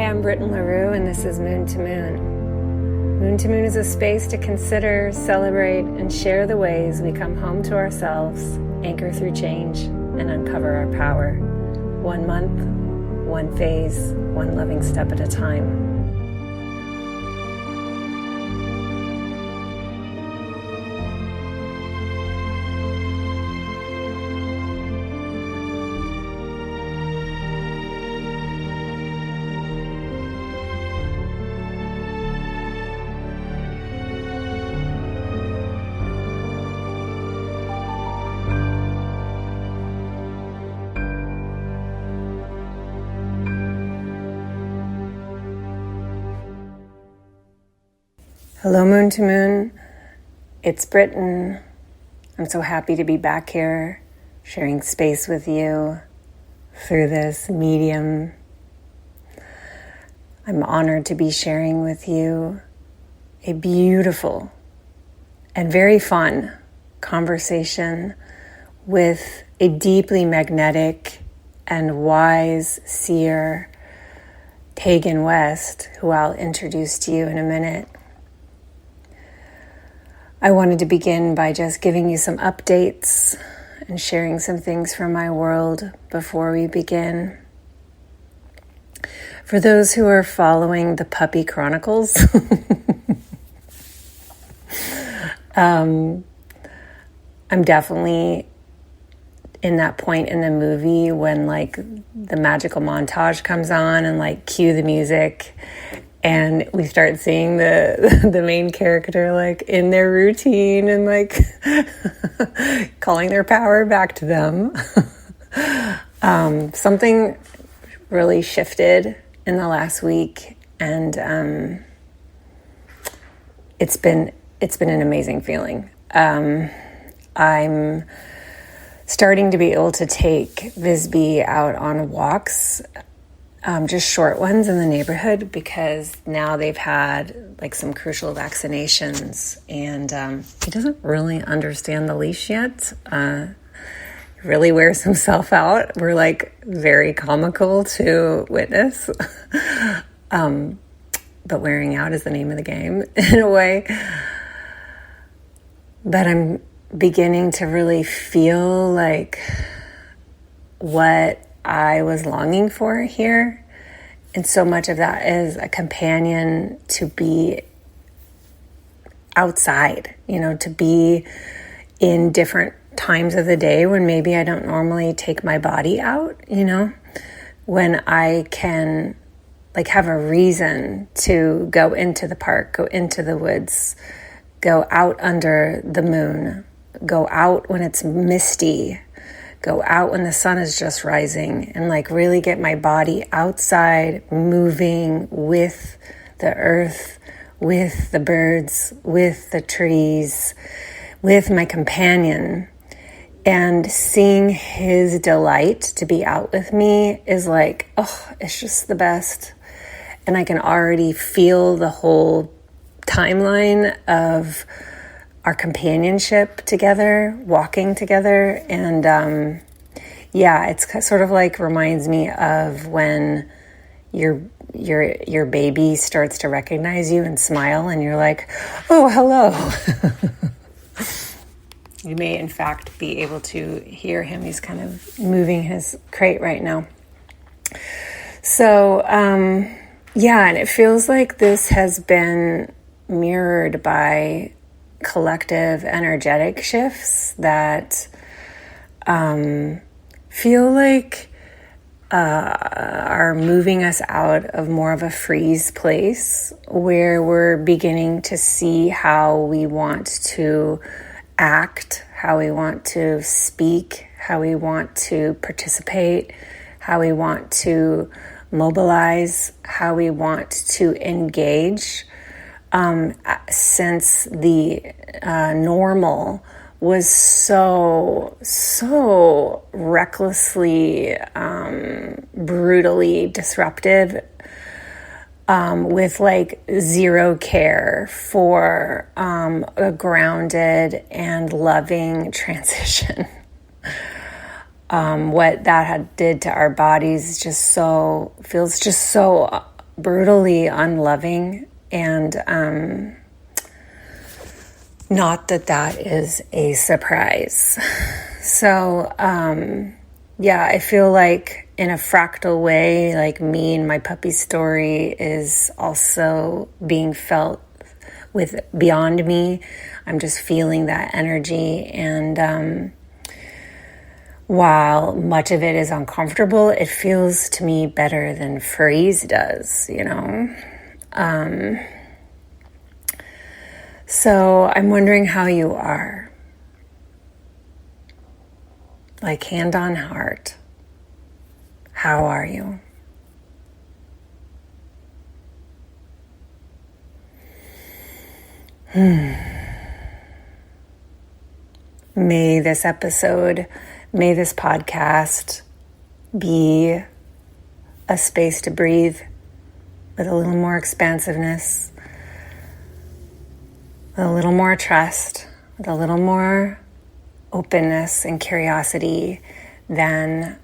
I'm Britton LaRue, and this is Moon to Moon. Moon to Moon is a space to consider, celebrate, and share the ways we come home to ourselves, anchor through change, and uncover our power. 1 month, one phase, one loving step at a time. Hello, Moon to Moon. It's Britton. I'm so happy to be back here, sharing space with you through this medium. I'm honored to be sharing with you a beautiful and very fun conversation with a deeply magnetic and wise seer, Teagan West, who I'll introduce to you in a minute. I wanted to begin by just giving you some updates and sharing some things from my world before we begin. For those who are following the Puppy Chronicles, I'm definitely in that point in the movie when like the magical montage comes on and cue the music. And we start seeing the main character in their routine and calling their power back to them. Something really shifted in the last week, and it's been an amazing feeling. I'm starting to be able to take Visby out on walks. Just short ones in the neighborhood because now they've had some crucial vaccinations, and he doesn't really understand the leash yet. He really wears himself out. We're very comical to witness. But wearing out is the name of the game in a way. But I'm beginning to really feel what I was longing for here. And so much of that is a companion to be outside, to be in different times of the day when maybe I don't normally take my body out, when I can have a reason to go into the park, go into the woods, go out under the moon, go out when it's misty, go out when the sun is just rising, and really get my body outside, moving with the earth, with the birds, with the trees, with my companion. And seeing his delight to be out with me is it's just the best. And I can already feel the whole timeline of our companionship together, walking together. And it's sort of reminds me of when your baby starts to recognize you and smile, and you're like, oh, hello. You may in fact be able to hear him. He's kind of moving his crate right now. So and it feels like this has been mirrored by collective energetic shifts that feel are moving us out of more of a freeze place where we're beginning to see how we want to act, how we want to speak, how we want to participate, how we want to mobilize, how we want to engage. Since the normal was so recklessly, brutally disruptive, with zero care for a grounded and loving transition. What that did to our bodies feels just so brutally unloving, and not that is a surprise. So, yeah, I feel like in a fractal way, like me and my puppy story is also being felt with beyond me. I'm just feeling that energy, and while much of it is uncomfortable, it feels to me better than freeze does, you know? So I'm wondering how you are. Like, hand on heart. How are you? May this podcast be a space to breathe with a little more expansiveness, with a little more trust, with a little more openness and curiosity than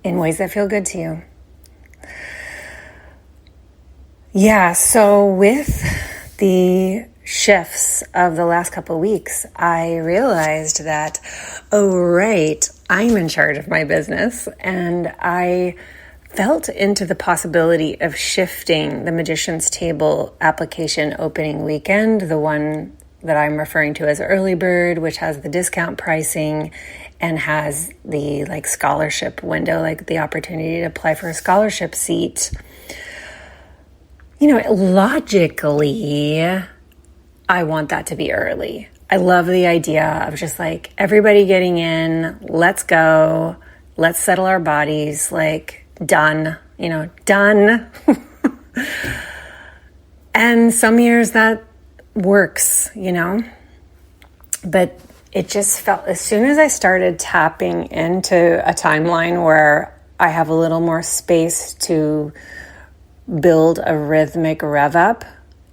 in ways that feel good to you. Yeah, so with the shifts of the last couple of weeks, I realized that, oh, right, I'm in charge of my business, and I felt into the possibility of shifting the Magician's Table application opening weekend, the one that I'm referring to as Early Bird, which has the discount pricing and has the like scholarship window, like the opportunity to apply for a scholarship seat. You know, logically, I want that to be early. I love the idea of just like everybody getting in, let's go, let's settle our bodies, like done, you know, done. And some years that works, you know, but it just felt, as soon as I started tapping into a timeline where I have a little more space to build a rhythmic rev up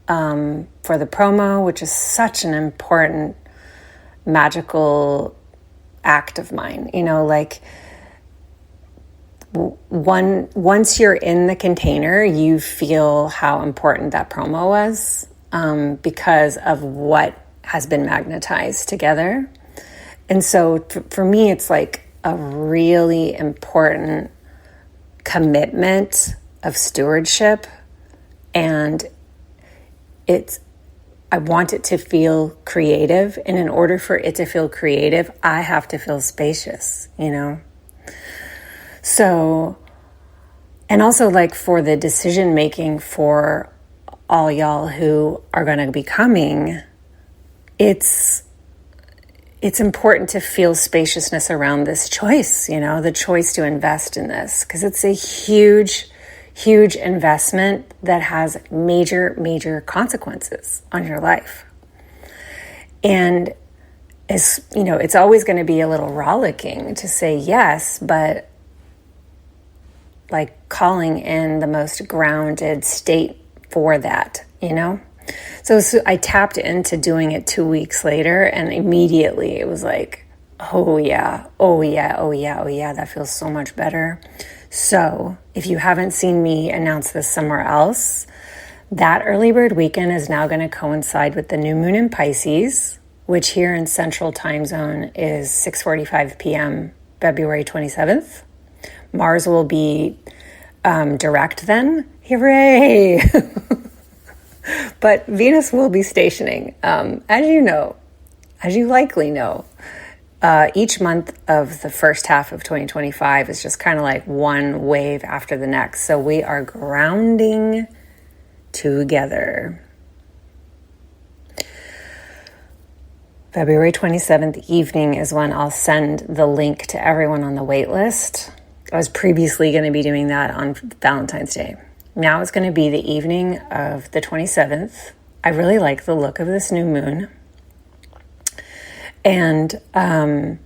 for the promo, which is such an important magical act of mine, you know, like once you're in the container, you feel how important that promo was because of what has been magnetized together. And so for me, it's like a really important commitment of stewardship, and I want it to feel creative, and in order for it to feel creative, I have to feel spacious, you know? So, and also like for the decision making for all y'all who are going to be coming, it's important to feel spaciousness around this choice, you know, the choice to invest in this, because it's a huge investment that has major consequences on your life. And as you know, it's always going to be a little rollicking to say yes, but like calling in the most grounded state for that, you know? So I tapped into doing it 2 weeks later, and immediately it was like, oh yeah, that feels so much better. So if you haven't seen me announce this somewhere else, that early bird weekend is now going to coincide with the new moon in Pisces, which here in Central Time Zone is 6:45 p.m. February 27th. Mars will be direct then. Hooray! But Venus will be stationing. As you likely know, each month of the first half of 2025 is just kind of like one wave after the next. So we are grounding together. February 27th evening is when I'll send the link to everyone on the wait list. I was previously going to be doing that on Valentine's Day. Now it's going to be the evening of the 27th. I really like the look of this new moon. And then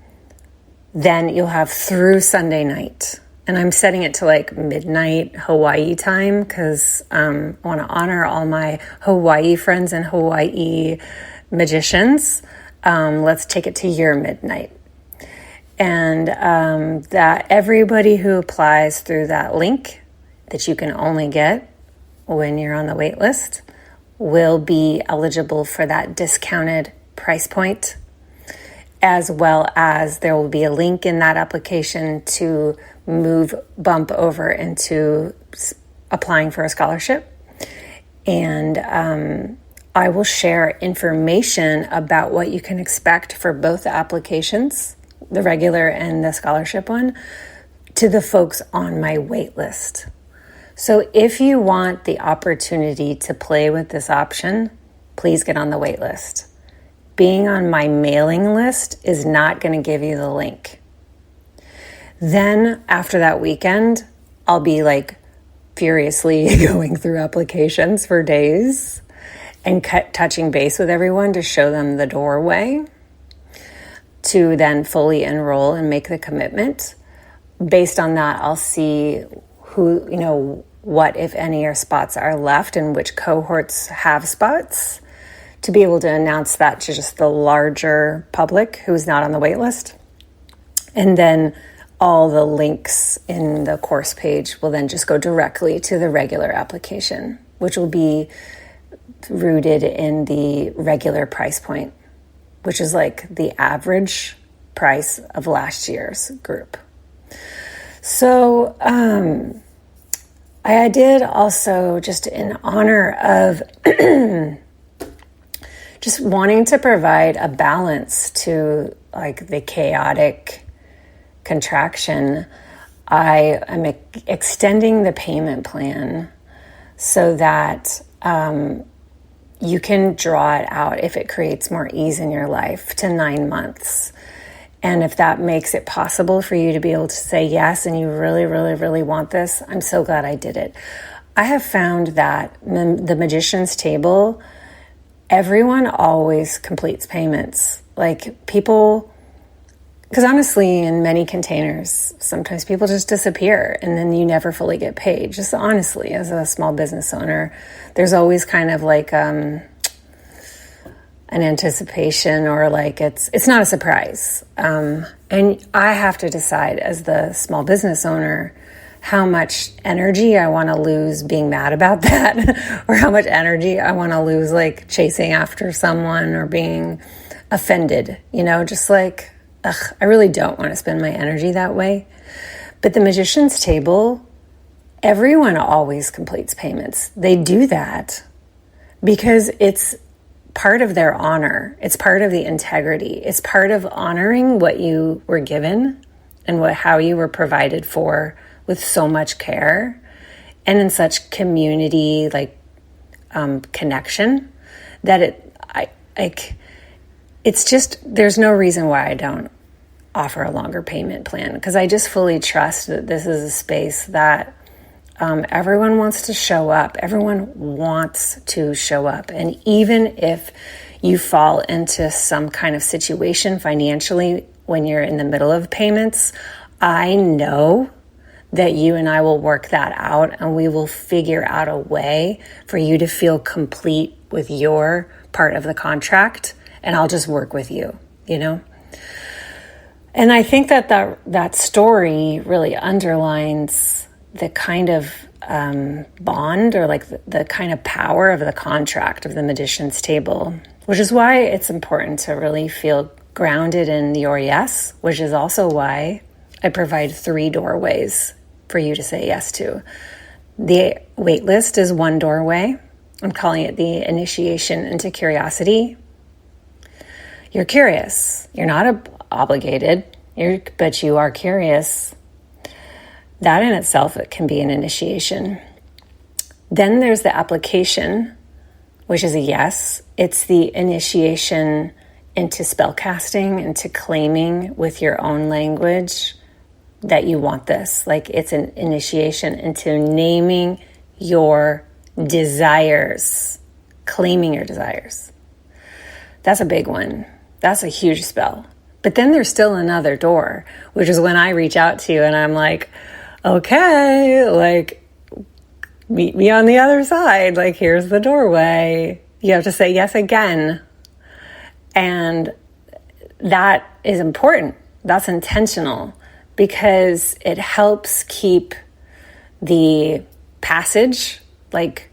you'll have through Sunday night. And I'm setting it to like midnight Hawaii time because I want to honor all my Hawaii friends and Hawaii magicians. Let's take it to your midnight. And that everybody who applies through that link that you can only get when you're on the wait list will be eligible for that discounted price point, as well as there will be a link in that application to bump over into applying for a scholarship. And I will share information about what you can expect for both the applications, the regular and the scholarship one, to the folks on my wait list. So if you want the opportunity to play with this option, please get on the wait list. Being on my mailing list is not going to give you the link. Then after that weekend, I'll be like furiously going through applications for days and touching base with everyone to show them the doorway to then fully enroll and make the commitment. Based on that, I'll see who, what, if any, spots are left and which cohorts have spots, to be able to announce that to just the larger public who's not on the wait list. And then all the links in the course page will then just go directly to the regular application, which will be rooted in the regular price point, which is like the average price of last year's group. So I did also, just in honor of just wanting to provide a balance to like the chaotic contraction, I am extending the payment plan so that you can draw it out if it creates more ease in your life to 9 months. And if that makes it possible for you to be able to say yes, and you really, really, really want this, I'm so glad I did it. I have found that the Magician's Table, everyone always completes payments. Like people, because honestly, in many containers, sometimes people just disappear and then you never fully get paid. Just honestly, as a small business owner, there's always kind of like an anticipation, or like it's not a surprise. And I have to decide as the small business owner how much energy I want to lose being mad about that, or how much energy I want to lose like chasing after someone or being offended, just like, I really don't want to spend my energy that way. But the Magician's Table, everyone always completes payments. They do that because it's part of their honor. It's part of the integrity. It's part of honoring what you were given and how you were provided for with so much care and in such community connection that it's just, there's no reason why I don't offer a longer payment plan, because I just fully trust that this is a space that everyone wants to show up. Everyone wants to show up. And even if you fall into some kind of situation financially when you're in the middle of payments, I know that you and I will work that out, and we will figure out a way for you to feel complete with your part of the contract, and I'll just work with you, And I think that story really underlines the kind of bond, or like the kind of power of the contract of the Magician's Table, which is why it's important to really feel grounded in your yes, which is also why I provide 3 doorways for you to say yes to. The wait list is one doorway. I'm calling it the initiation into curiosity. You're curious. You're not obligated, but you are curious. That in itself, it can be an initiation. Then there's the application, which is a yes. It's the initiation into spellcasting, into claiming with your own language that you want this. Like, it's an initiation into naming your desires, claiming your desires. That's a big one. That's a huge spell. But then there's still another door, which is when I reach out to you and I'm like, okay, like, meet me on the other side. Like, here's the doorway. You have to say yes again. And that is important. That's intentional, because it helps keep the passage, like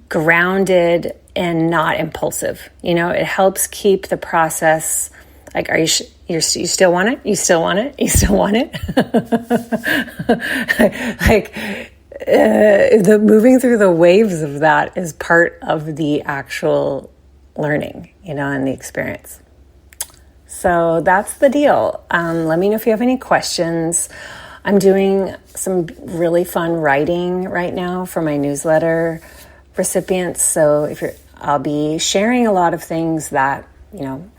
grounded and not impulsive. It helps keep the process like, you still want it? You still want it? You still want it? Like, the moving through the waves of that is part of the actual learning, and the experience. So that's the deal. Let me know if you have any questions. I'm doing some really fun writing right now for my newsletter recipients. So I'll be sharing a lot of things that,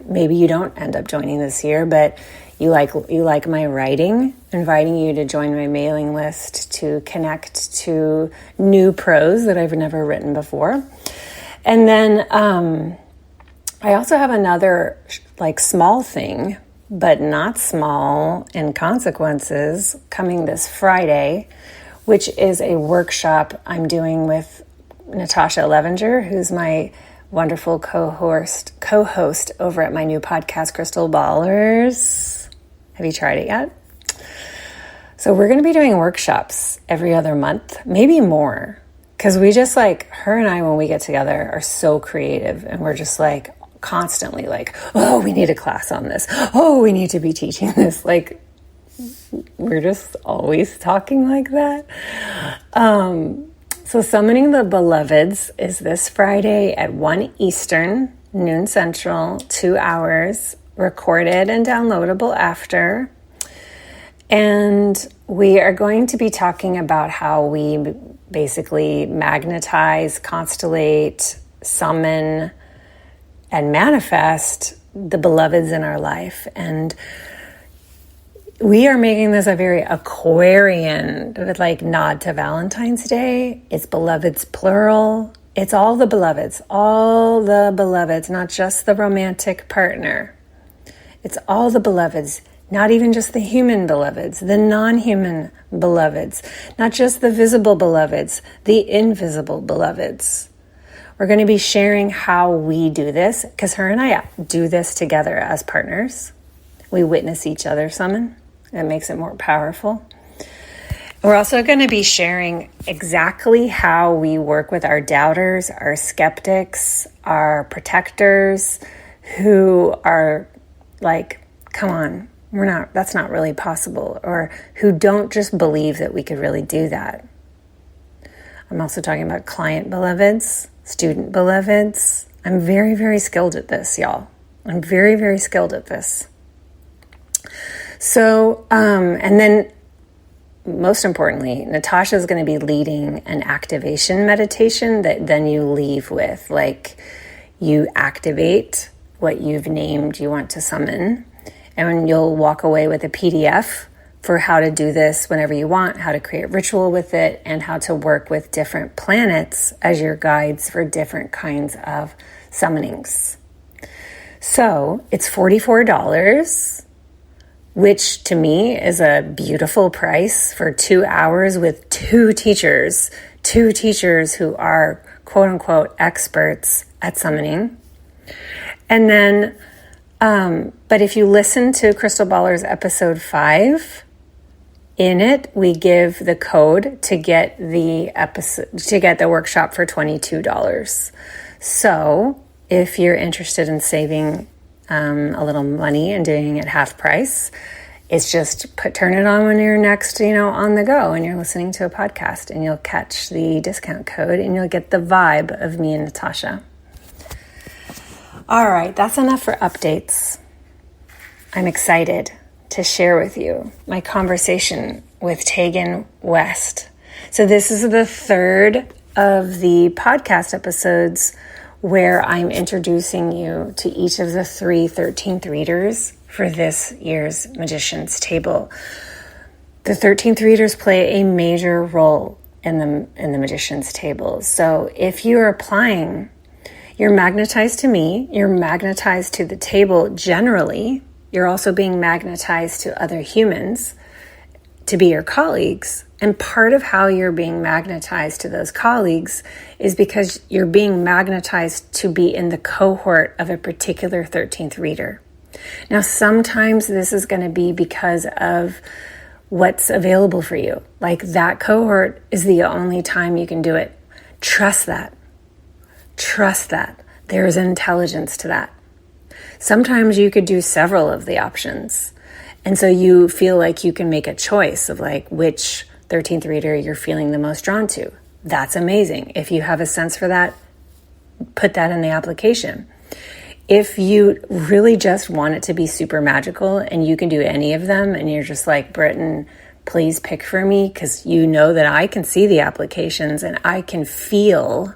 maybe you don't end up joining this year, but you like my writing, inviting you to join my mailing list to connect to new prose that I've never written before. And then I also have another small thing, but not small in consequences, coming this Friday, which is a workshop I'm doing with Natasha Levenger, who's my wonderful co-host over at my new podcast, Crystal Ballers. Have you tried it yet? So we're going to be doing workshops every other month, maybe more, because we just her and I, when we get together, are so creative, and we're just constantly oh, we need a class on this. Oh, we need to be teaching this. We're just always talking like that. So Summoning the Beloveds is this Friday at 1 Eastern, noon Central, 2 hours, recorded and downloadable after. And we are going to be talking about how we basically magnetize, constellate, summon, and manifest the beloveds in our life. And we are making this a very Aquarian nod to Valentine's Day. It's beloveds plural. It's all the beloveds, not just the romantic partner. It's all the beloveds, not even just the human beloveds, the non-human beloveds, not just the visible beloveds, the invisible beloveds. We're going to be sharing how we do this, because her and I do this together as partners. We witness each other summon. It makes it more powerful. We're also going to be sharing exactly how we work with our doubters, our skeptics, our protectors, who are come on, that's not really possible, or who don't just believe that we could really do that. I'm also talking about client beloveds, student beloveds. I'm very, very skilled at this, y'all. I'm very, very skilled at this. So, and then most importantly, Natasha is going to be leading an activation meditation that then you leave with. You activate what you've named you want to summon, and you'll walk away with a PDF for how to do this whenever you want, how to create ritual with it, and how to work with different planets as your guides for different kinds of summonings. So it's $44, which to me is a beautiful price for 2 hours with two teachers who are quote unquote experts at summoning. And then, but if you listen to Crystal Ballers episode 5, in it, we give the code to get the workshop for $22. So if you're interested in saving a little money and doing it half price, it's just turn it on when you're next, on the go and you're listening to a podcast, and you'll catch the discount code and you'll get the vibe of me and Natasha. All right, that's enough for updates. I'm excited to share with you my conversation with Teagan West. So this is the third of the podcast episodes where I'm introducing you to each of the 3 13th readers for this year's Magician's Table. The 13th readers play a major role in the Magician's Table. So if you're applying, you're magnetized to me, you're magnetized to the table generally, you're also being magnetized to other humans to be your colleagues. And part of how you're being magnetized to those colleagues is because you're being magnetized to be in the cohort of a particular 13th reader. Now, sometimes this is going to be because of what's available for you. Like that cohort is the only time you can do it. Trust that. Trust that. There is intelligence to that. Sometimes you could do several of the options. And so you feel like you can make a choice of like which 13th reader you're feeling the most drawn to. That's amazing. If you have a sense for that, put that in the application. If you really just want it to be super magical and you can do any of them and you're just like, Britton, please pick for me, because you know that I can see the applications and I can feel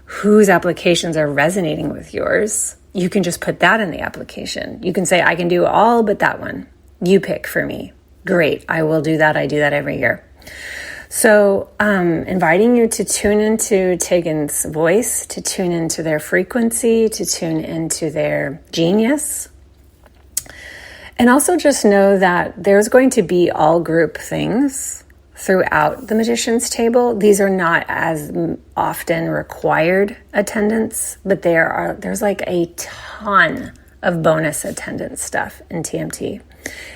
whose applications are resonating with yours. You can just put that in the application. You can say, I can do all but that one. You pick for me. Great, I will do that. I do that every year. So inviting you to tune into Teagan's voice, to tune into their frequency, to tune into their genius. And also just know that there's going to be all group things throughout the Magician's Table. These are not as often required attendance, but there's like a ton of bonus attendance stuff in TMT.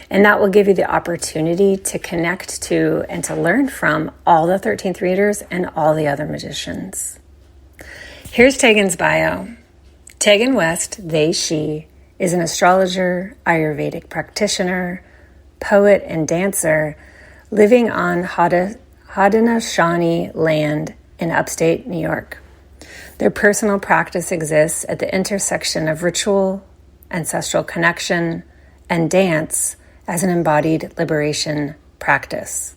And that will give you the opportunity to connect to and to learn from all the 13th readers and all the other magicians. Here's Teagan's bio. Teagan West, they, she, is an astrologer, Ayurvedic practitioner, poet, and dancer living on Haudenosaunee land in upstate New York. Their personal practice exists at the intersection of ritual, ancestral connection, and dance as an embodied liberation practice.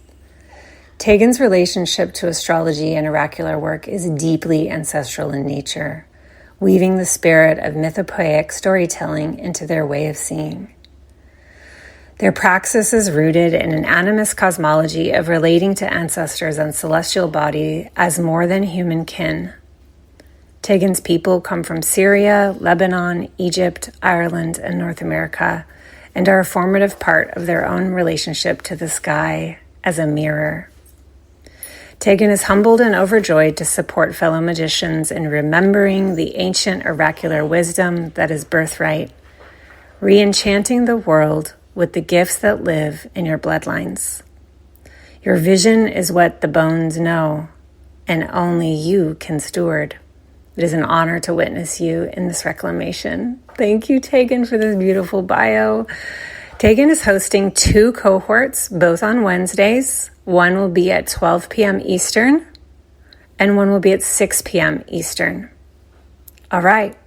Teagan's relationship to astrology and oracular work is deeply ancestral in nature, weaving the spirit of mythopoeic storytelling into their way of seeing. Their praxis is rooted in an animist cosmology of relating to ancestors and celestial body as more than human kin. Teagan's people come from Syria, Lebanon, Egypt, Ireland, and North America, and are a formative part of their own relationship to the sky as a mirror. Teagan is humbled and overjoyed to support fellow magicians in remembering the ancient oracular wisdom that is birthright, re-enchanting the world with the gifts that live in your bloodlines. Your vision is what the bones know, and only you can steward. It is an honor to witness you in this reclamation. Thank you, Teagan, for this beautiful bio. Teagan is hosting 2 cohorts, both on Wednesdays. One will be at 12 p.m. Eastern, and one will be at 6 p.m. Eastern. All right.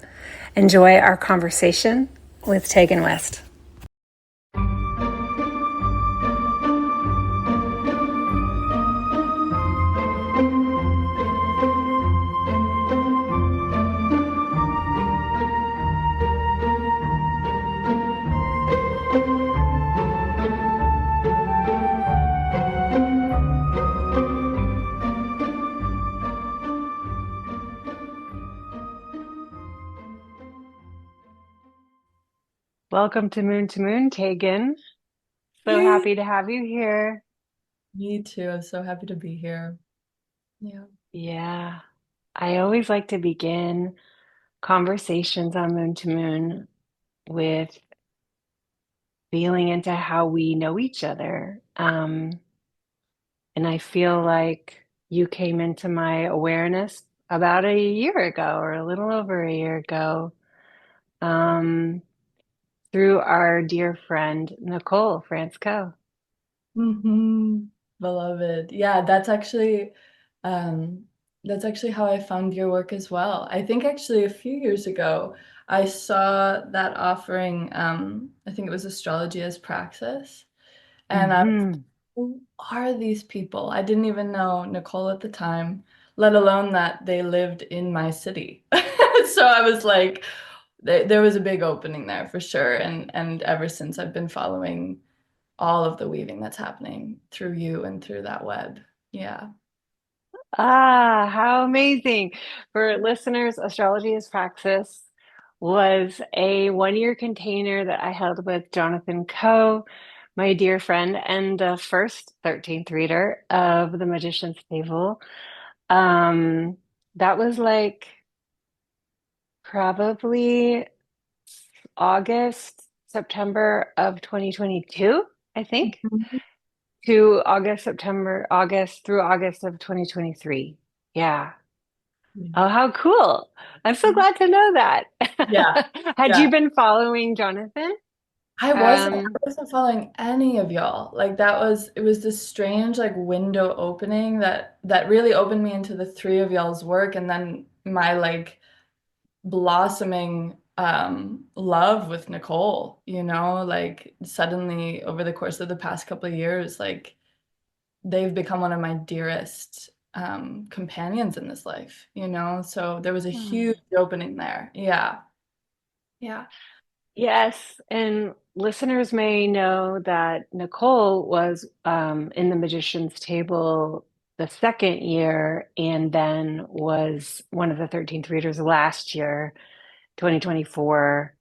Enjoy our conversation with Teagan West. Welcome to Moon, Teagan. So Yay. happy to have you here. Me too. I'm so happy to be here. Yeah. Yeah. I always like to begin conversations on Moon to Moon with feeling into how we know each other. And I feel like you came into my awareness about a year ago or a little over a year ago, through our dear friend, Nicole France-Coe. Mm-hmm. Beloved. Yeah, that's actually how I found your work as well. I think actually a few years ago I saw that offering, I think it was Astrology as Praxis. And I was, Mm-hmm. who are these people? I didn't even know Nicole at the time, let alone that they lived in my city. So I was like, there was a big opening there for sure. And ever since I've been following all of the weaving that's happening through you and through that web. Yeah. Ah, how amazing. For listeners, Astrology as Praxis was a 1-year container that I held with Jonathan Koe, my dear friend, and the first 13th reader of the Magician's Table. Um, that was like probably August, September of 2022, I think. to August through August of 2023. Yeah. Yeah. Oh, how cool. I'm so glad to know that. Yeah. Had Yeah. you been following Jonathan? I wasn't following any of y'all. Like it was this strange like window opening that really opened me into the three of y'all's work and then my like blossoming love with Nicole, like suddenly over the course of the past couple of years, like they've become one of my dearest companions in this life, So there was a huge Hmm. opening there. Yeah. Yeah. Yes, and listeners may know that Nicole was in the Magician's Table the second year and then was one of the 13th readers last year, 2024.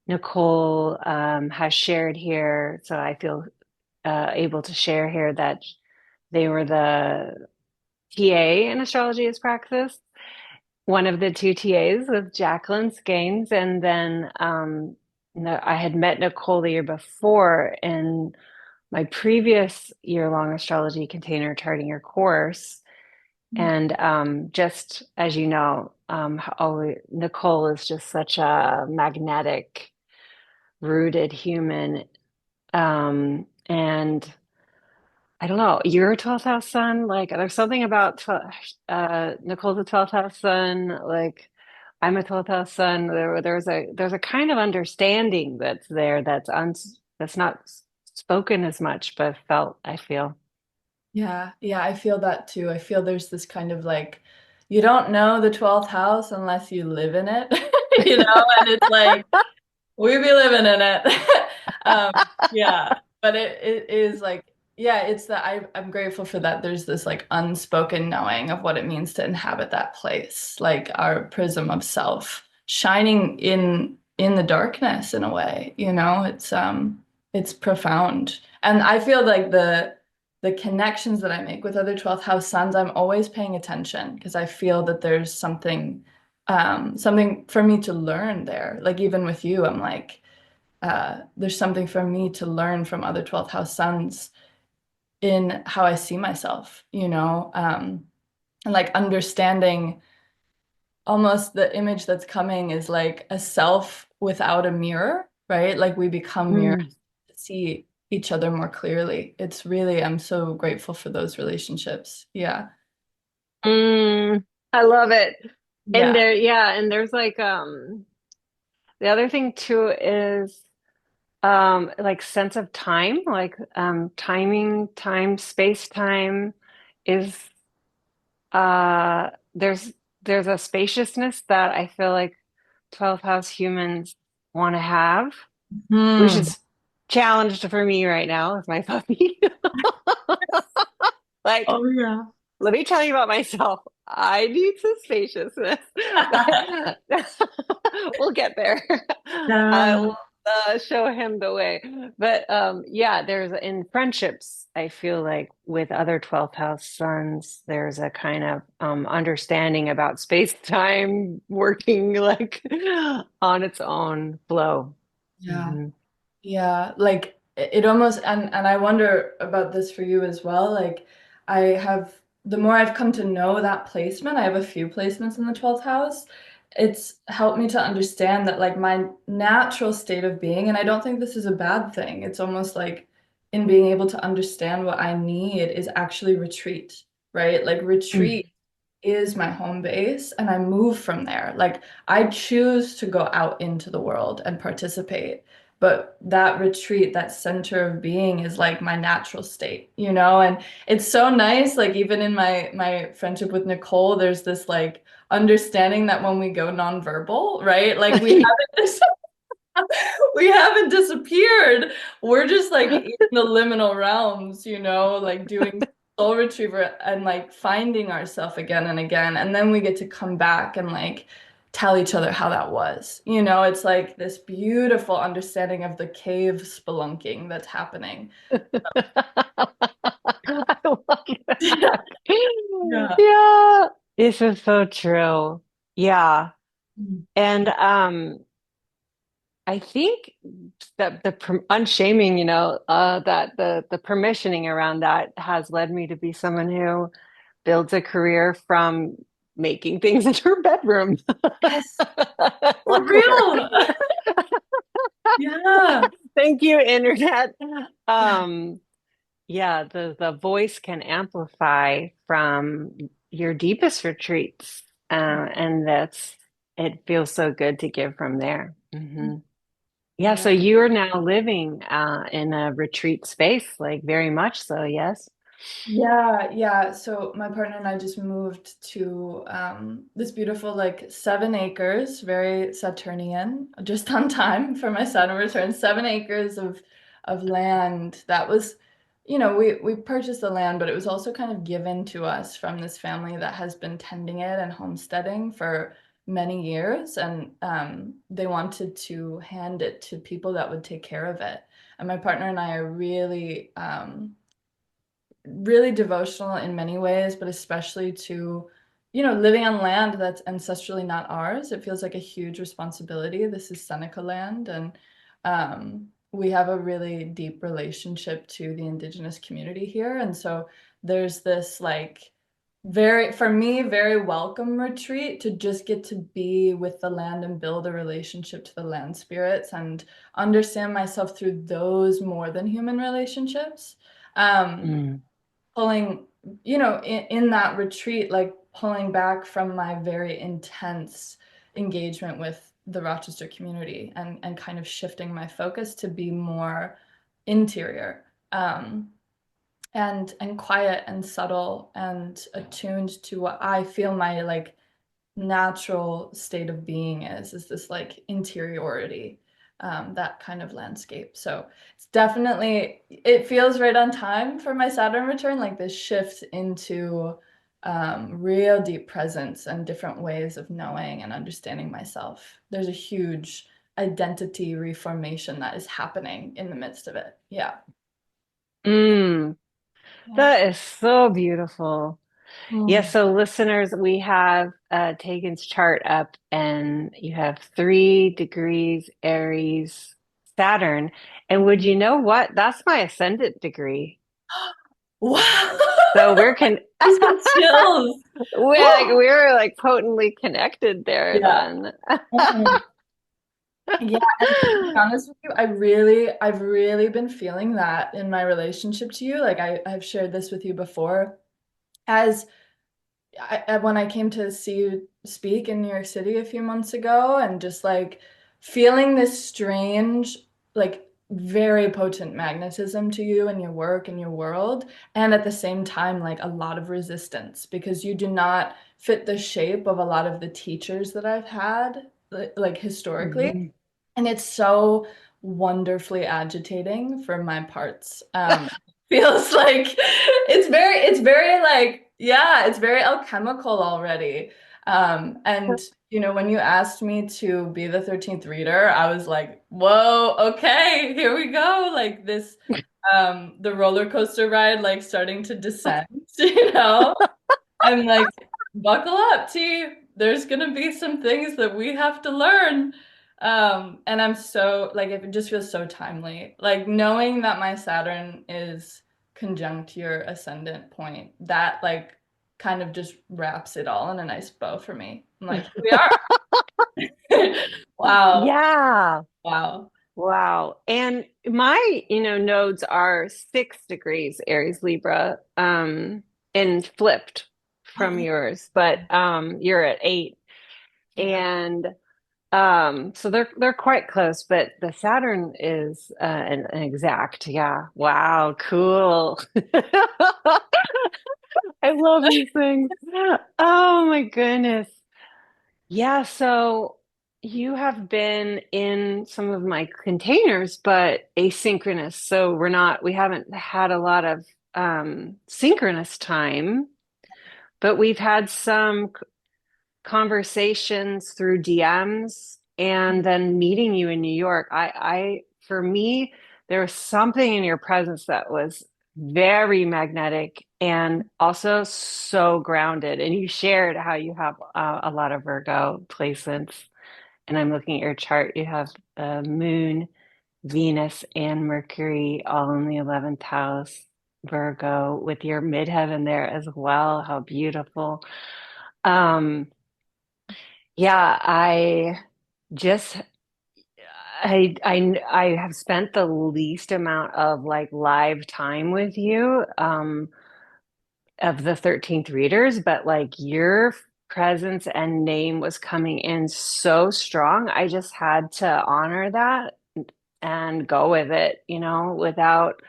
Nicole has shared here, so I feel able to share here that they were the TA in Astrology as Praxis, one of the two TAs with Jacqueline Skanes, and then I had met Nicole the year before in my previous year-long astrology container charting your course. And just as you know, Nicole is just such a magnetic, rooted human. And I don't know, you're a 12th house sun. Like, there's something about Nicole's a 12th house sun. Like, I'm a 12th house sun. There's a kind of understanding that's there that's not spoken as much, but felt, I feel. Yeah, yeah, I feel that too. I feel there's this kind of like, you don't know the 12th house unless you live in it, and it's like, we be living in it. Yeah, but it is like, yeah, it's that I'm grateful for that. There's this like unspoken knowing of what it means to inhabit that place, like our prism of self shining in the darkness in a way, it's profound. And I feel like the connections that I make with other 12th house suns, I'm always paying attention because I feel that there's something for me to learn there. Like even with you, I'm like, there's something for me to learn from other 12th house suns in how I see myself, and like understanding almost the image that's coming is like a self without a mirror, right? Like we become mirrors Mm. to see each other more clearly. It's really, I'm so grateful for those relationships. Yeah. I love it. And Yeah. there's like the other thing too is like sense of time, like timing, time, space, time is uh there's there's a spaciousness that I feel like 12th house humans want to have, which Hmm. is challenged for me right now with my puppy. Like, Oh, yeah. let me tell you about myself. I need some spaciousness. We'll get there. I Yeah. will show him the way. But yeah, there's in friendships, I feel like with other 12th house suns, there's a kind of understanding about space-time working like on its own flow. Yeah. Mhm. Yeah, like it almost and I wonder about this for you as well. Like I have the more I've come to know that placement, I have a few placements in the 12th house. It's helped me to understand that like my natural state of being, and I don't think this is a bad thing. It's almost like in being able to understand what I need is actually retreat, right? Like Mm. retreat is my home base and I move from there. Like I choose to go out into the world and participate. But that retreat, that center of being is like my natural state, And it's so nice, like even in my friendship with Nicole, there's this like understanding that when we go nonverbal, right? Like we haven't disappeared. We're just like in the liminal realms, like doing soul retriever and like finding ourselves again and again. And then we get to come back and like tell each other how that was. It's like this beautiful understanding of the cave spelunking that's happening. I love Yeah. that. Yeah. Yeah, this is so true. Yeah. Mm. And I think that unshaming, that the permissioning around that has led me to be someone who builds a career from making things in her bedroom. Yes, for real. Yeah. Thank you, internet. Yeah. Um, yeah, the voice can amplify from your deepest retreats, and it feels so good to give from there. Yeah, so Yeah. you're now living in a retreat space, like very much so, yes? Yeah, yeah. So my partner and I just moved to this beautiful, like 7 acres, very Saturnian, just on time for my Saturn return. 7 acres of land that was, we purchased the land, but it was also kind of given to us from this family that has been tending it and homesteading for many years, and they wanted to hand it to people that would take care of it. And my partner and I are really devotional in many ways, but especially to, living on land that's ancestrally not ours. It feels like a huge responsibility. This is Seneca land, and we have a really deep relationship to the indigenous community here. And so there's this like for me, very welcome retreat to just get to be with the land and build a relationship to the land spirits and understand myself through those more than human relationships. Um, Mm. Pulling, in that retreat, like pulling back from my very intense engagement with the Rochester community and kind of shifting my focus to be more interior, and quiet and subtle and attuned to what I feel my like natural state of being is this like interiority, that kind of landscape. So it's definitely, it feels right on time for my Saturn return, like this shift into real deep presence and different ways of knowing and understanding myself. There's a huge identity reformation that is happening in the midst of it. Yeah. Mm. Yeah. That is so beautiful. Yes, Mm. so listeners, we have Tegan's chart up, and you have 3 degrees Aries Saturn. And would you know what? That's my ascendant degree. Wow. So we're can Just got chills. we're like potently connected there Yeah. then. Mhm. Yeah, and to be honest with you, I've really been feeling that in my relationship to you. Like I've shared this with you before. As when I came to see you speak in New York City a few months ago, and just like feeling this strange, like very potent magnetism to you and your work and your world, and at the same time, like a lot of resistance because you do not fit the shape of a lot of the teachers that I've had, like historically. Mhm. And it's so wonderfully agitating for my parts. Feels like it's very like, yeah, it's very alchemical already. And when you asked me to be the 13th reader, I was like, whoa, okay, here we go. Like this, the roller coaster ride, like starting to descend, you know? I'm like, buckle up, T. There's gonna be some things that we have to learn. And I'm so like it just feels so timely. Like knowing that my Saturn is conjunct your ascendant point, that like kind of just wraps it all in a nice bow for me. I'm like, here we are. Wow. Yeah. Wow. Wow. And my, nodes are 6 degrees Aries Libra, and flipped from Oh, yours, but you're at 8. yeah. And so they're quite close, but the Saturn is an exact. Yeah. Wow, cool. I love these things. Oh my goodness. Yeah, so you have been in some of my containers, but asynchronous. So we haven't had a lot of synchronous time, but we've had some conversations through DMs and then meeting you in New York. For me, there was something in your presence that was very magnetic and also so grounded. And you shared how you have a lot of Virgo placements. and I'm looking at your chart, you have Moon, Venus, and Mercury all in the 11th house, Virgo, with your midheaven there as well. How beautiful. Um, yeah, just I have spent the least amount of like live time with you of the 13th readers, but like your presence and name was coming in so strong. I just had to honor that and go with it, without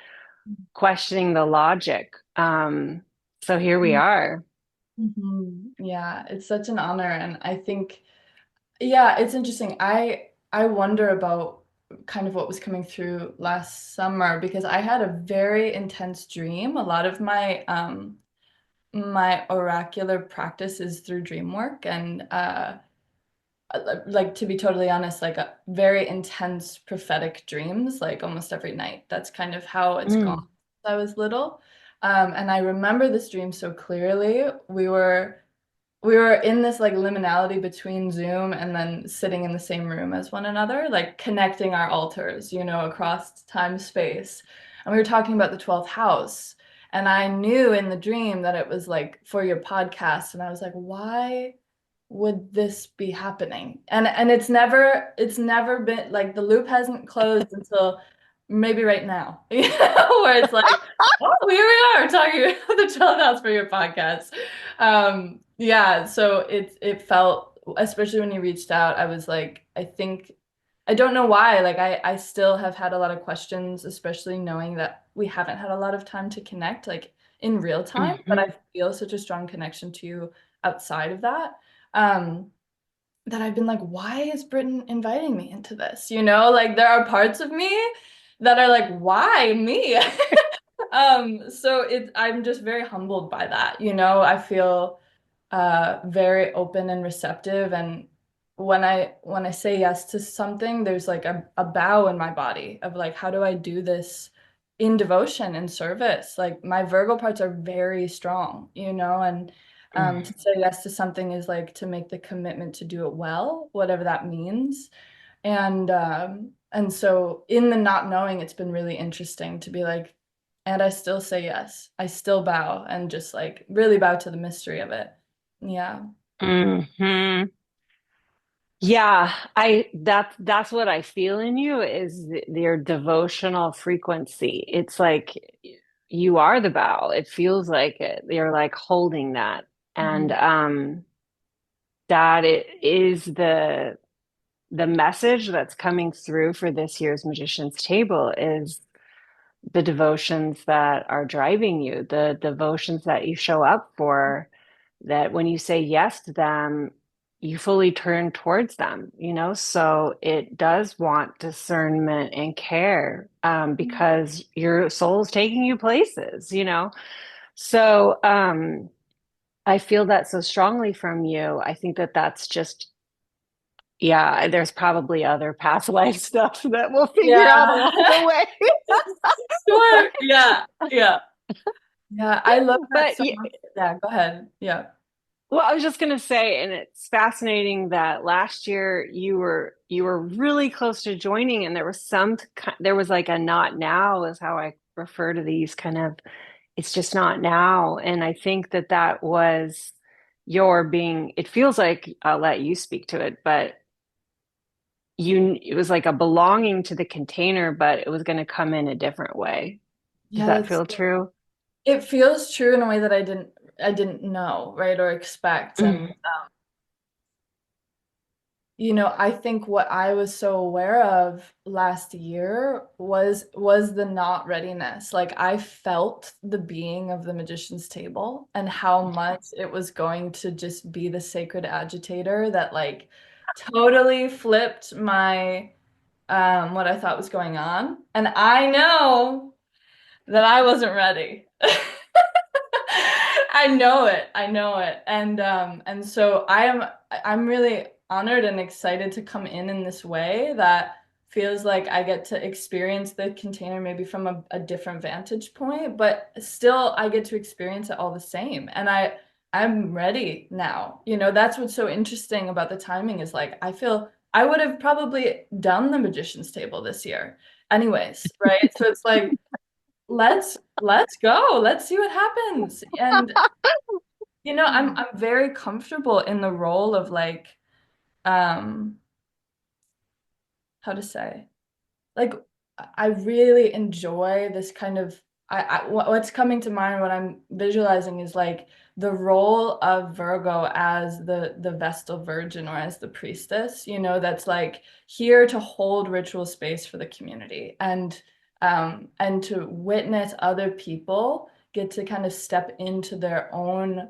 questioning the logic. So here we are. Yeah, it's such an honor, and I think, yeah, it's interesting. I wonder about kind of what was coming through last summer because I had a very intense dream. A lot of my oracular practice is through dream work, and like to be totally honest, like a very intense prophetic dreams, like almost every night. That's kind of how it's gone Mm, since I was little. And I remember this dream so clearly. We were in this like liminality between Zoom and then sitting in the same room as one another, like connecting our altars, across time space. And we were talking about the 12th house. And I knew in the dream that it was like for your podcast. And I was like, why would this be happening? And it's never been like the loop hasn't closed until maybe right now, where it's like, oh, here we are talking about the 12th house for your podcast. Yeah, so it felt, especially when you reached out, I was like, I think I don't know why. Like I still have had a lot of questions, especially knowing that we haven't had a lot of time to connect, like in real time, but I mhm, feel such a strong connection to you outside of that. Um, that I've been like, why is Britain inviting me into this? Like there are parts of me that are like, why me? So I'm just very humbled by that. I feel very open and receptive, and when I say yes to something, there's like a bow in my body of like, how do I do this in devotion and service? Like my Virgo parts are very strong, and to mm, say yes to something is like to make the commitment to do it well, whatever that means. And so in the not knowing, it's been really interesting to be like, and I still say yes. I still bow and just like really bow to the mystery of it. Yeah. mhm. Yeah, that's what I feel in you is your devotional frequency. It's like you are the bow. It feels like it. You're like holding that. And Mhm. that it is the message that's coming through for this year's Magician's Table is the devotions that are driving you, the devotions that you show up for, that when you say yes to them, you fully turn towards them, So it does want discernment and care, because your soul's taking you places. So I feel that so strongly from you. I think that that's just, yeah, there's probably other past life stuff that we'll figure out Yeah. along the way. Sure. Yeah. Yeah. Yeah. I love that But so much. Yeah. Go ahead. Yeah. well, I was just going to say, and it's fascinating that last year you were really close to joining, and there was like a not now is how I refer to these kind of. It's just not now, and I think that that was your being. It feels like I'll let you speak to it, but it was like a belonging to the container, but it was going to come in a different way. Does Yeah, that feel true? it feels true in a way that I didn't know, right, or expect. And Mm, I think what I was so aware of last year was the not readiness. Like I felt the being of the magician's table and how much it was going to just be the sacred agitator that like totally flipped my what I thought was going on. And I know that I wasn't ready. I know it. I know it. And so I'm really honored and excited to come in this way that feels like I get to experience the container maybe from a different vantage point, but still I get to experience it all the same. And I'm ready now. That's what's so interesting about the timing is like I would have probably done the magician's table this year anyways, right? So it's like, let's go. Let's see what happens. And I'm very comfortable in the role of like, um, how to say? Like I really enjoy this kind of what's coming to mind when I'm visualizing is like the role of Virgo as the Vestal Virgin or as the priestess, that's like here to hold ritual space for the community and to witness other people get to kind of step into their own.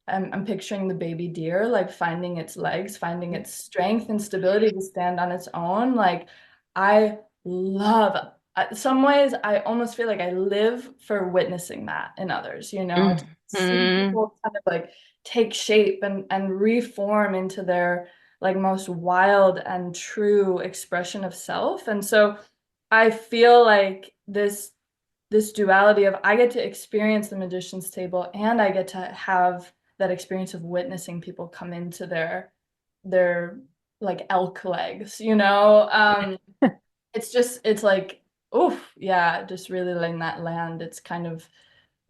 I'm picturing the baby deer like finding its legs, finding its strength and stability to stand on its own. Like I love some ways I almost feel like I live for witnessing that in others, to see Mhm. people kind of like take shape and reform into their like most wild and true expression of self. And so I feel like this duality of I get to experience the magician's table and I get to have that experience of witnessing people come into their like elk legs, it's like, oof, yeah, just really letting that land. It's kind of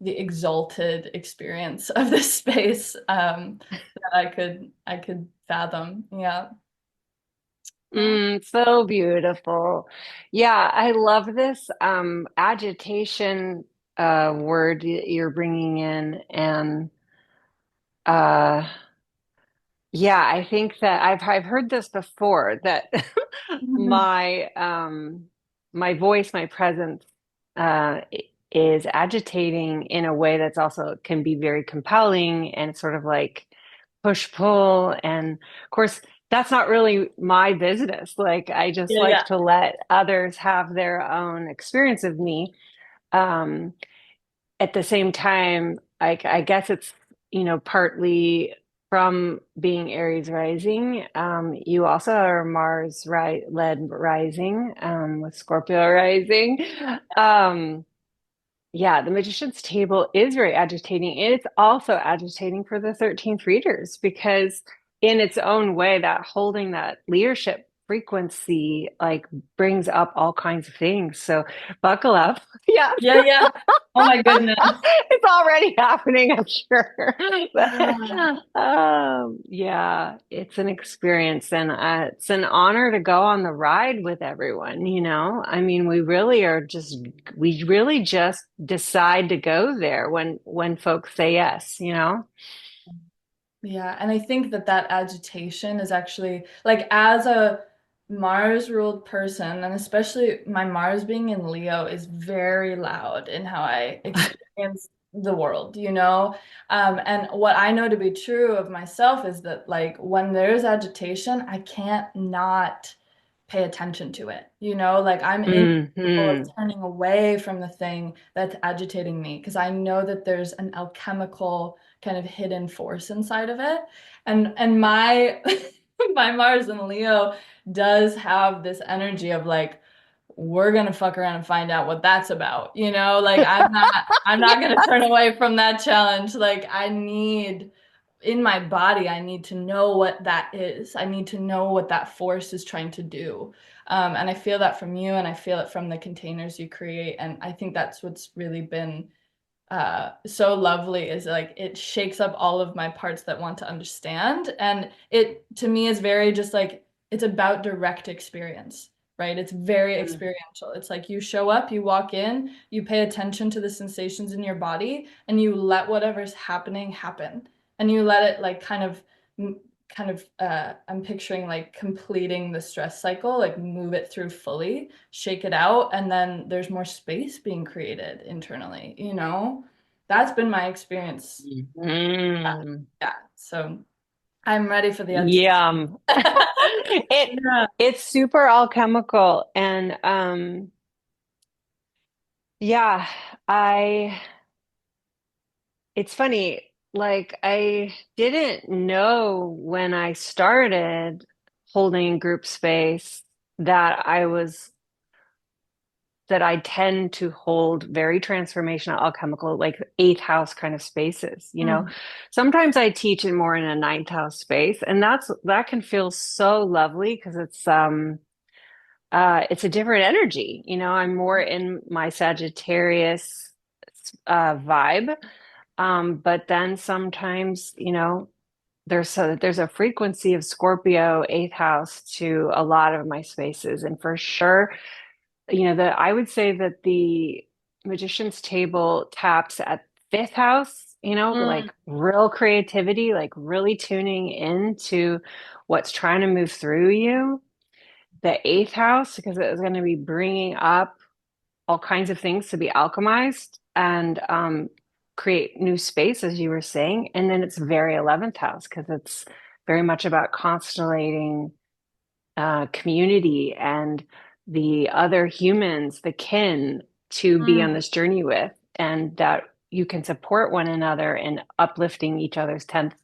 the exalted experience of this space that I could fathom. Yeah. Yeah. So beautiful. Yeah, I love this agitation word you're bringing in. And uh, yeah, I think that I've heard this before that Mhm. my voice, my presence is agitating in a way that's also can be very compelling and sort of like push pull. And of course, that's not really my business. Like I just Yeah, like yeah. to let others have their own experience of me. Um, at the same time, I guess it's, partly from being Aries rising. You also are Mars led rising, with Scorpio rising. Um, yeah, the magician's table is very agitating. And it's also agitating for the 13th readers because in its own way, that holding that leadership frequency like brings up all kinds of things. So buckle up. Yeah. Yeah, yeah. Oh my goodness. It's already happening, I'm sure. Yeah. Yeah, it's an experience, and it's an honor to go on the ride with everyone, I mean, we really just decide to go there when folks say yes. Yeah, and I think that agitation is actually like as a Mars ruled person, and especially my Mars being in Leo is very loud in how I experience the world, And what I know to be true of myself is that like when there's agitation, I can't not pay attention to it, Like I'm incapable of Hmm. turning away from the thing that's agitating me because I know that there's an alchemical kind of hidden force inside of it. And my my Mars and Leo does have this energy of like we're gonna fuck around and find out what that's about, Like I'm not gonna turn away from that challenge. Like I need in my body, I need to know what that is. I need to know what that force is trying to do. And I feel that from you, and I feel it from the containers you create. And I think that's what's really been so lovely is like it shakes up all of my parts that want to understand. And it to me is very just like it's about direct experience, right? It's very experiential. It's like you show up, you walk in, you pay attention to the sensations in your body, and you let whatever's happening happen. And you let it like I'm picturing like completing the stress cycle, like move it through fully, shake it out, and then there's more space being created internally. That's been my experience. Hmm. Yeah. So I'm ready for the agitation. Yum. It Yeah. it's super alchemical. And yeah, I it's funny, like I didn't know when I started holding group space that I was that I tend to hold very transformational alchemical, like eighth house kind of spaces, you know. Mm. Sometimes I teach in more in a ninth house space, and that can feel so lovely because it's a different energy. You know, I'm more in my Sagittarius vibe. But then sometimes, you know, there's a frequency of Scorpio eighth house to a lot of my spaces. And for sure, you know, that I would say that the magician's table taps at fifth house, you know, Mm. like real creativity, like really tuning into what's trying to move through you. The eighth house, because it is going to be bringing up all kinds of things to be alchemized and create new space, as you were saying. And then it's very 11th house because it's very much about constellating community and the other humans, the kin to be on Mm. this journey with, and that you can support one another in uplifting each other's 10th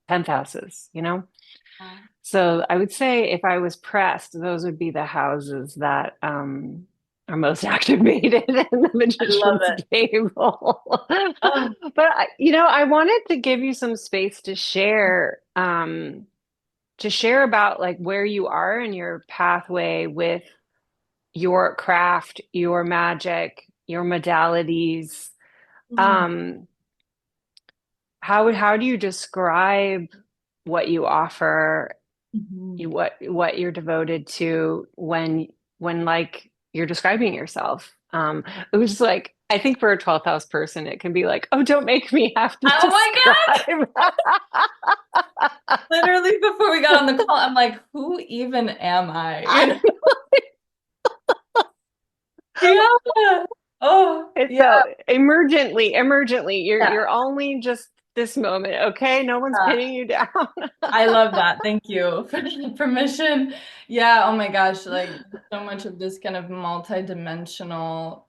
houses, you know? Wow. So I would say if I was pressed, those would be the houses that are most activated in the I love magician's it. table. Oh. But you know, I wanted to give you some space to share about like where you are in your pathway with your craft, your magic, your modalities. Mm. Um, how do you describe what you offer, Mhm. what you're devoted to when like you're describing yourself? It was just like I think for a 12th house person, it can be like, oh, don't make me have to Oh my God. describe. Literally before we got on the call, I'm like, who even am I? You know? Yeah. Oh, It's yeah. so emergently, Yeah. you're only just this moment, okay? No one's pinning you down. I love that. Thank you for the permission. Yeah, oh my gosh, like so much of this kind of multi-dimensional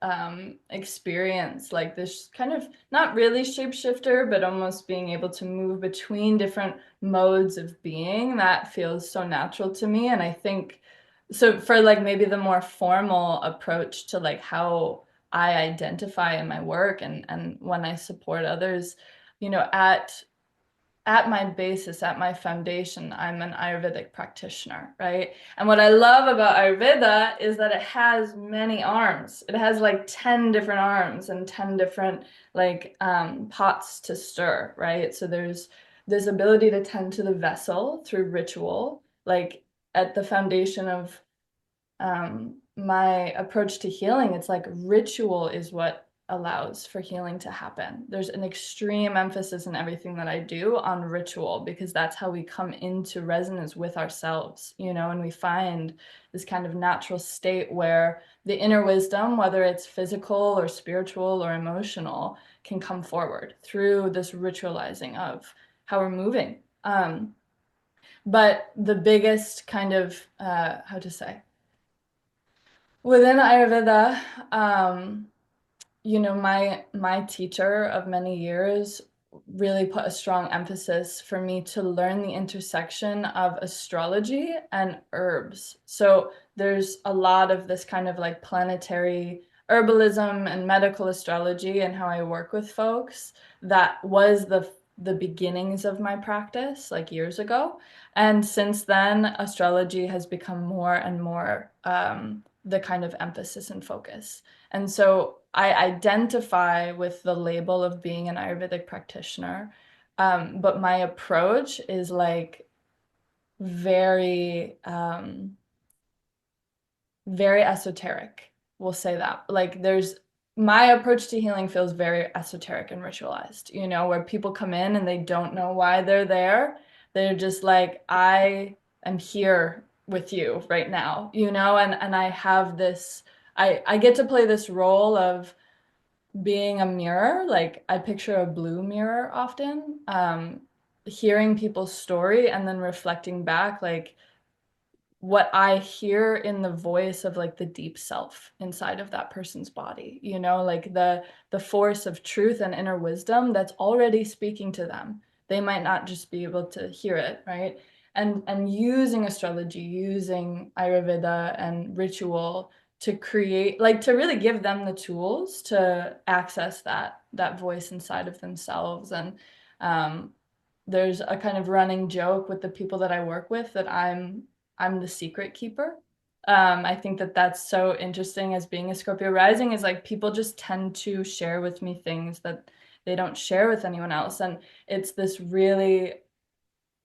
experience, like this kind of not really shapeshifter, but almost being able to move between different modes of being, that feels so natural to me. And I think so for like maybe the more formal approach to like how I identify in my work and when I support others, you know, at my basis, at my foundation, I'm an Ayurvedic practitioner, right? And what I love about Ayurveda is that it has many arms. It has like 10 different arms and 10 different like pots to stir, right? So there's this ability to tend to the vessel through ritual, like at the foundation of my approach to healing, it's like ritual is what allows for healing to happen. There's an extreme emphasis in everything that I do on ritual because that's how we come into resonance with ourselves, you know, and we find this kind of natural state where the inner wisdom, whether it's physical or spiritual or emotional, can come forward through this ritualizing of how we're moving. But the biggest kind of, how to say, within Ayurveda, you know, my teacher of many years really put a strong emphasis for me to learn the intersection of astrology and herbs. So there's a lot of this kind of like planetary herbalism and medical astrology and how I work with folks. That was the beginnings of my practice like years ago. And since then, astrology has become more and more the kind of emphasis and focus. And so I identify with the label of being an Ayurvedic practitioner, but my approach is like very, very esoteric. We'll say that. Like there's my approach to healing feels very esoteric and ritualized, you know, where people come in and they don't know why they're there. They're just like, I am here with you right now, you know, and I have this, I get to play this role of being a mirror. Like I picture a blue mirror often, hearing people's story and then reflecting back, like what I hear in the voice of like the deep self inside of that person's body, you know, like the force of truth and inner wisdom that's already speaking to them. They might not just be able to hear it, right? And using astrology, using Ayurveda and ritual to create, like to really give them the tools to access that voice inside of themselves. And there's a kind of running joke with the people that I work with that I'm the secret keeper. I think that that's so interesting as being a Scorpio rising, is like people just tend to share with me things that they don't share with anyone else. And it's this really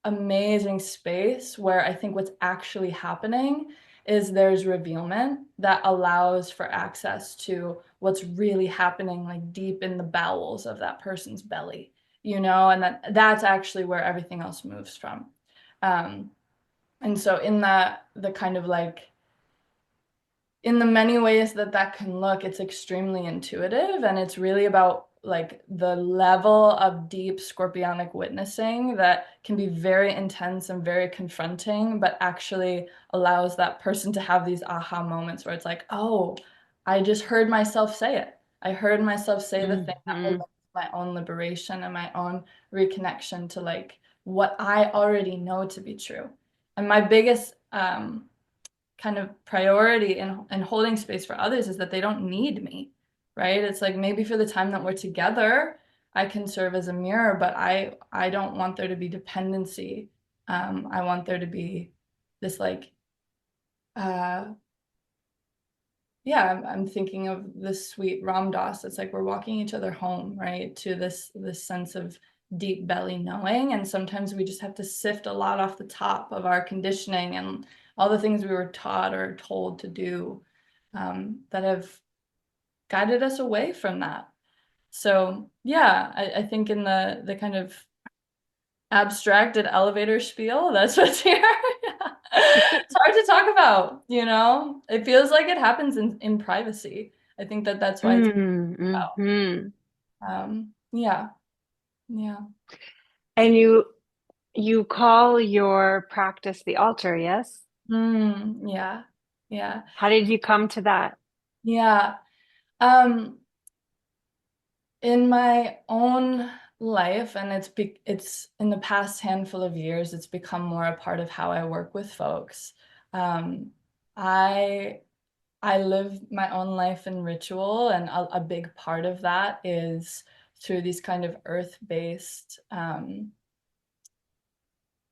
amazing space where I think what's actually happening is there's revealment that allows for access to what's really happening like deep in the bowels of that person's belly, you know, and that's actually where everything else moves from. And so in the kind of like, in the many ways that that can look, it's extremely intuitive, and it's really about like the level of deep scorpionic witnessing that can be very intense and very confronting, but actually allows that person to have these aha moments where it's like, oh, I just heard myself say it. I heard myself say the thing that will lead to my own liberation and my own reconnection to like what I already know to be true. And my biggest kind of priority in holding space for others is that they don't need me, right? It's like maybe for the time that we're together, I can serve as a mirror, but I don't want there to be dependency. I want there to be this like, uh, yeah, I'm thinking of this sweet Ram Dass. It's like we're walking each other home, right? To this sense of deep belly knowing. And sometimes we just have to sift a lot off the top of our conditioning and all the things we were taught or told to do, that have guided us away from that. So yeah, I think in the kind of abstracted elevator spiel, that's what's here. Yeah. It's hard to talk about, you know? It feels like it happens in privacy. I think that that's why it's about. Mm-hmm. Yeah, yeah. And you call your practice the altar, yes? Yeah, yeah, How did you come to that? yeah. Um, in my own life, and it's in the past handful of years, it's become more a part of how I work with folks. Um, I I live my own life in ritual, and a big part of that is through these kind of earth-based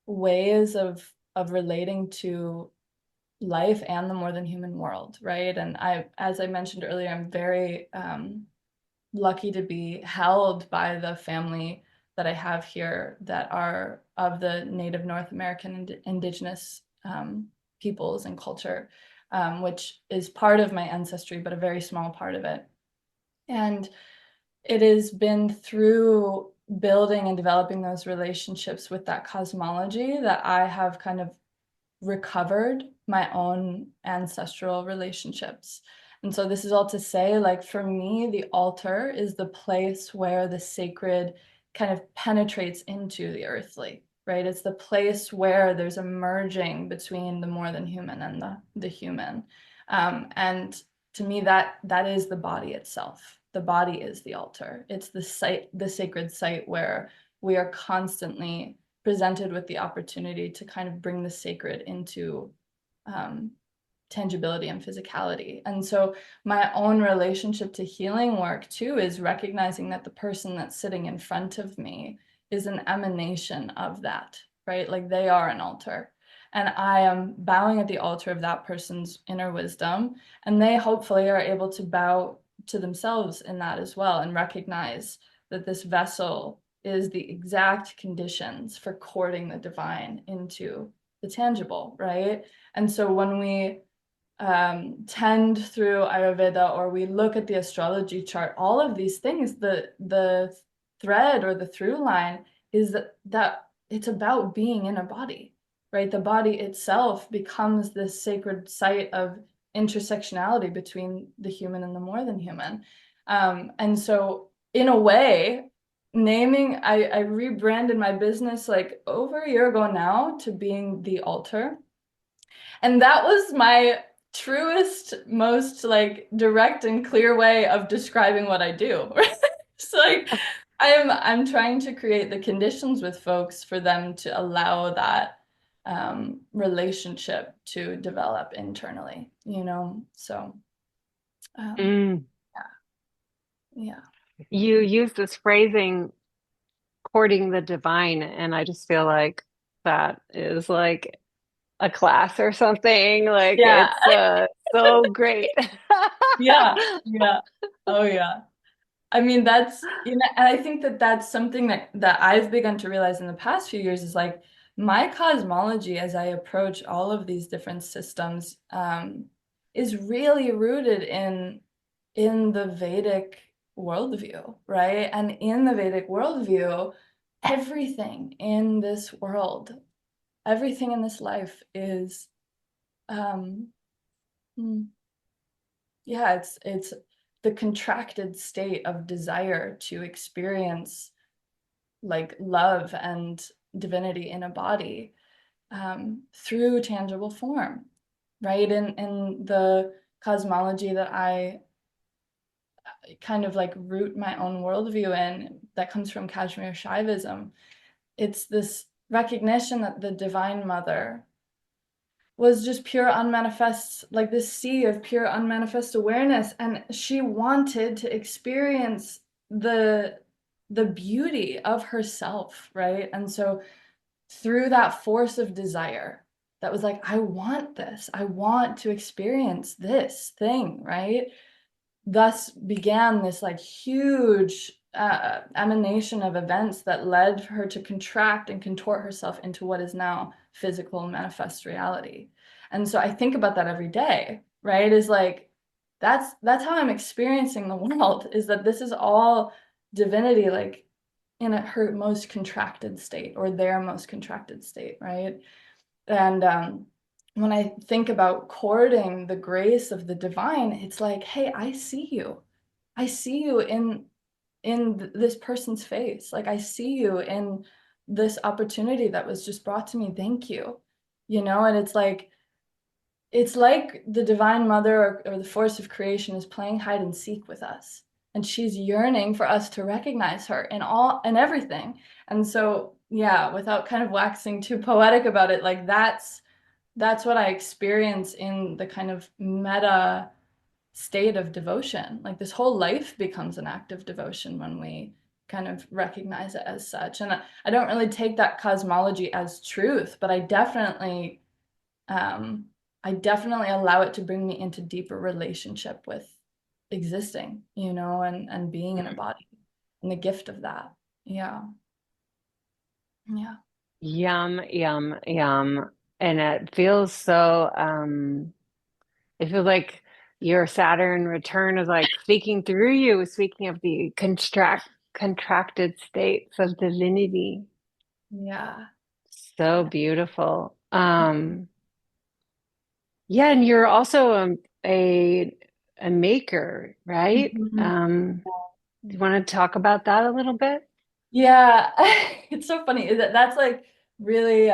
ways of relating to life and the more than human world, right? And as I mentioned earlier, I'm very lucky to be held by the family that I have here that are of the Native North American and indigenous peoples and culture, which is part of my ancestry, but a very small part of it. And it has been through building and developing those relationships with that cosmology that I have kind of recovered my own ancestral relationships. And so this is all to say, like for me, the altar is the place where the sacred kind of penetrates into the earthly, right? It's the place where there's a merging between the more than human and the human. And to me, that is the body itself. The body is the altar. It's the site, the sacred site where we are constantly presented with the opportunity to kind of bring the sacred into tangibility and physicality. And so my own relationship to healing work too is recognizing that the person that's sitting in front of me is an emanation of that, right? Like they are an altar. And I am bowing at the altar of that person's inner wisdom. And they hopefully are able to bow to themselves in that as well and recognize that this vessel is the exact conditions for courting the divine into the tangible, right? And so when we tend through Ayurveda or we look at the astrology chart, all of these things, the thread or the through line is that it's about being in a body, right? The body itself becomes this sacred site of intersectionality between the human and the more than human. And so in a way, I rebranded my business like over a year ago now to being the altar. And that was my truest, most like direct and clear way of describing what I do. It's like I'm trying to create the conditions with folks for them to allow that relationship to develop internally, you know? So Um, Mm. yeah. You use this phrasing, courting the divine, and I just feel like that is like a class or something. Like Yeah. it's so great. Yeah. Yeah. Oh, yeah. I mean, that's, and I think that that's something that I've begun to realize in the past few years is like my cosmology as I approach all of these different systems is really rooted in the Vedic worldview, right? And in the Vedic worldview, everything in this world, everything in this life is um hmm, yeah, it's the contracted state of desire to experience like love and divinity in a body through tangible form, right? In the cosmology that I kind of like root my own worldview in, that comes from Kashmir Shaivism, it's this recognition that the Divine Mother was just pure unmanifest, like this sea of pure unmanifest awareness, and she wanted to experience the beauty of herself, right? And so through that force of desire that was like, I want this, I want to experience this thing, right? Thus began this like huge emanation of events that led her to contract and contort herself into what is now physical and manifest reality. And so I think about that every day, right? Is like that's how I'm experiencing the world, is that this is all divinity, like in her most contracted state, or their most contracted state, right? And when I think about courting the grace of the divine, it's like, hey, I see you. I see you in this person's face. Like I see you in this opportunity that was just brought to me. Thank you. And it's like the Divine Mother, or the force of creation, is playing hide and seek with us. And she's yearning for us to recognize her in all and everything. And so, yeah, without kind of waxing too poetic about it, like that's what I experience in the kind of meta state of devotion. Like this whole life becomes an act of devotion when we kind of recognize it as such. And I don't really take that cosmology as truth, but um, I definitely allow it to bring me into deeper relationship with existing, and being in a body, and the gift of that. Yeah. Yeah. Yum, yum, yum. And it feels so, it feels like your Saturn return is like speaking through you, speaking of the contracted states of divinity. Yeah. So beautiful. Yeah, and you're also a maker, right? Mhm. Do you want to talk about that a little bit? Yeah. It's so funny. That's like really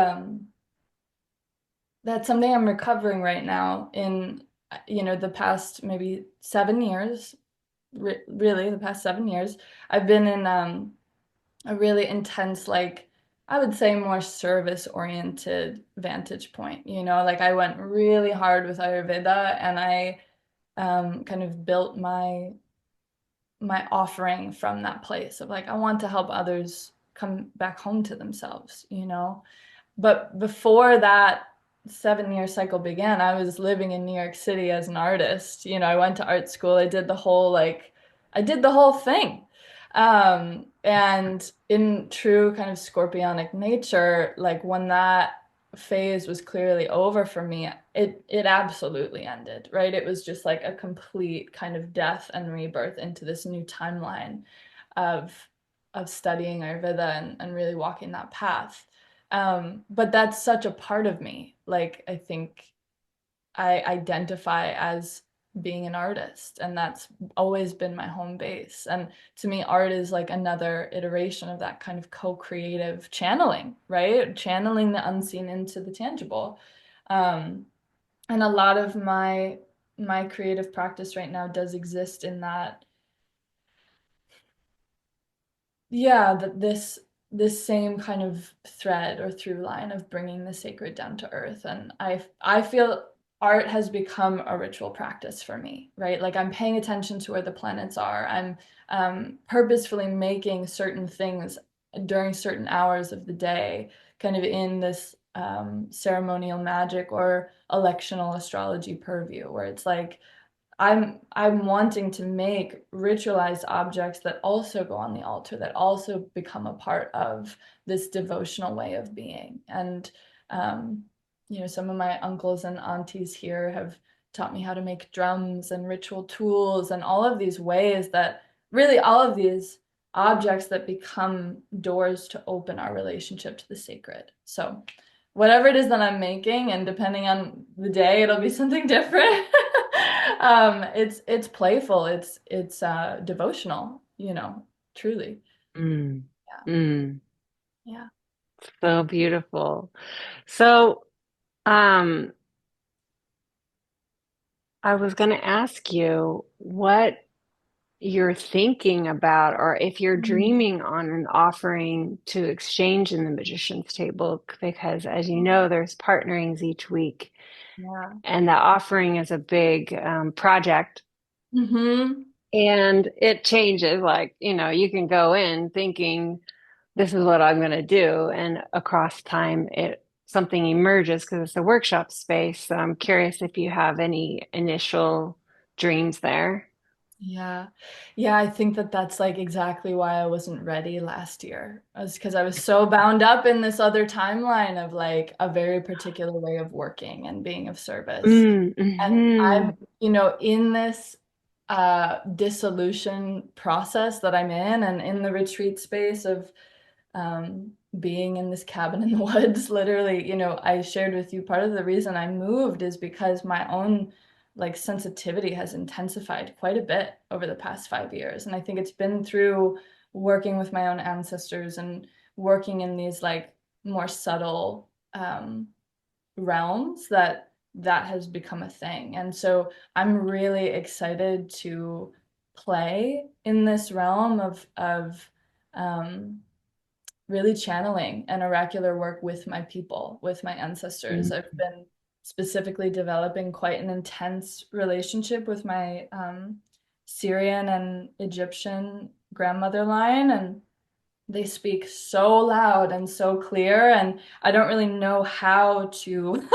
that's something I'm recovering right now in the past maybe 7 years. Really, the past 7 years, I've been in a really intense, like I would say more service oriented vantage point. Like I went really hard with Ayurveda, and I kind of built my offering from that place of like I want to help others come back home to themselves. But before that 7 year cycle began, I was living in New York City as an artist. I went to art school. I did the whole thing. And in true kind of scorpionic nature, like when that phase was clearly over for me, it absolutely ended, right? It was just like a complete kind of death and rebirth into this new timeline of studying Ayurveda and really walking that path. But that's such a part of me. Like, I think I identify as being an artist, and that's always been my home base. And to me, art is like another iteration of that kind of co-creative channeling, right? Channeling the unseen into the tangible. Um, and a lot of my creative practice right now does exist in that. Yeah, that this same kind of thread or through line of bringing the sacred down to earth. And I feel art has become a ritual practice for me, right? Like I'm paying attention to where the planets are. I'm purposefully making certain things during certain hours of the day, kind of in this ceremonial magic or electional astrology purview, where it's like I'm wanting to make ritualized objects that also go on the altar, that also become a part of this devotional way of being. And um, some of my uncles and aunties here have taught me how to make drums and ritual tools and all of these ways that really all of these objects that become doors to open our relationship to the sacred. So whatever it is that I'm making, and depending on the day, it'll be something different. It's playful, it's devotional, truly. Mm, Yeah. mm, Yeah. so beautiful. So, um, I was going to ask you what you're thinking about, or if you're Mm. dreaming on an offering to exchange in the magician's table, because as you know, there's partnerings each week, Yeah. and the offering is a big project, Mm-hmm. and it changes. Like, you can go in thinking this is what I'm going to do, and across time, something emerges because it's a workshop space. So I'm curious if you have any initial dreams there. Yeah. Yeah, I think that that's like exactly why I wasn't ready last year. Was because I was so bound up in this other timeline of like a very particular way of working and being of service. And Mm-hmm. I'm in this dissolution process that I'm in, and in the retreat space of being in this cabin in the woods. Literally, I shared with you part of the reason I moved is because my own like sensitivity has intensified quite a bit over the past 5 years. And I think it's been through working with my own ancestors and working in these like more subtle realms that has become a thing. And so I'm really excited to play in this realm of um, really channeling and oracular work with my people, with my ancestors. I've been specifically developing quite an intense relationship with my Syrian and Egyptian grandmother line, and they speak so loud and so clear, and I don't really know how to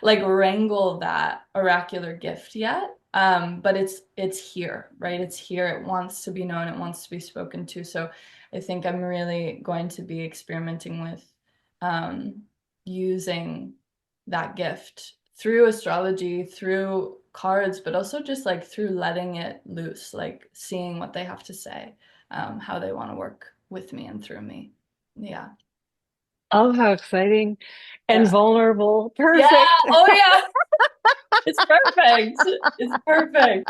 like wrangle that oracular gift yet. But it's here, right? It's here. It wants to be known. It wants to be spoken to. So I think I'm really going to be experimenting with um, using that gift through astrology, through cards, but also just like through letting it loose, like seeing what they have to say, how they want to work with me and through me. Yeah. Oh, how exciting and Yeah. vulnerable. Yeah. Perfect. Oh, yeah. It's perfect. It's perfect.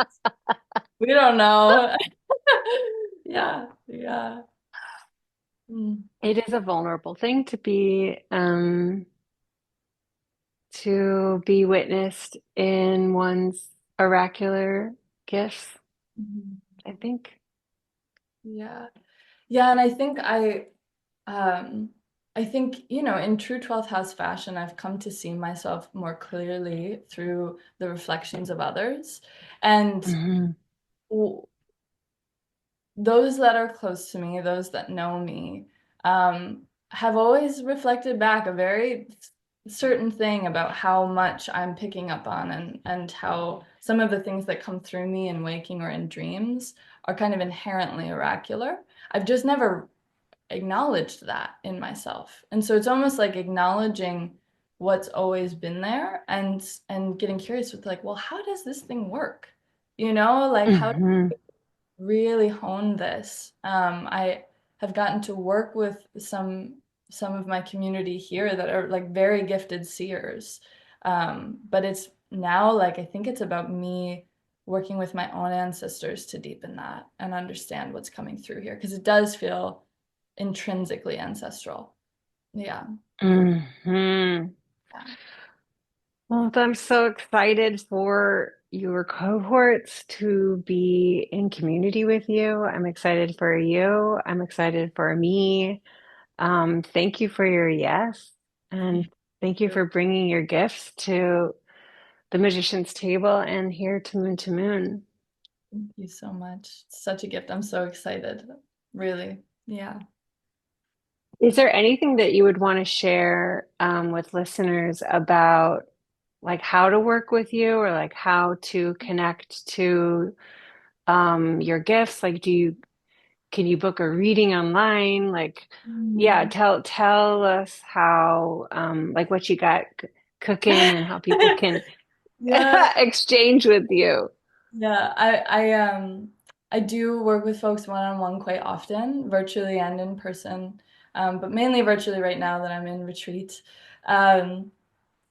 We don't know. Yeah. Yeah. Mm. It is a vulnerable thing to be witnessed in one's oracular gifts, Mhm. I think. Yeah. Yeah. And um, I think, in true 12th house fashion, I've come to see myself more clearly through the reflections of others. And Hmm. those that are close to me, those that know me, have always reflected back a very certain thing about how much I'm picking up on, and how some of the things that come through me in waking or in dreams are kind of inherently oracular. I've just never acknowledged that in myself. And so it's almost like acknowledging what's always been there, and getting curious with like, well, how does this thing work? Like how Hmm. really hone this. I have gotten to work with some of my community here that are like very gifted seers. But it's now like I think it's about me working with my own ancestors to deepen that and understand what's coming through here, because it does feel intrinsically ancestral. Yeah. Hmm. Yeah. Well, I'm so excited for your cohorts to be in community with you. I'm excited for you. I'm excited for me. Thank you for your yes, and thank you for bringing your gifts to the Magician's Table and here to Moon to Moon. Thank you so much. It's such a gift. I'm so excited. Really. Yeah. Is there anything that you would want to share with listeners about like how to work with you or like how to connect to your gifts? Like, can you book a reading online? Like, yeah, tell us how like what you got cooking and how people can Yeah. exchange with you. Yeah, I do work with folks one-on-one quite often, virtually and in person, but mainly virtually right now that I'm in retreat. Um,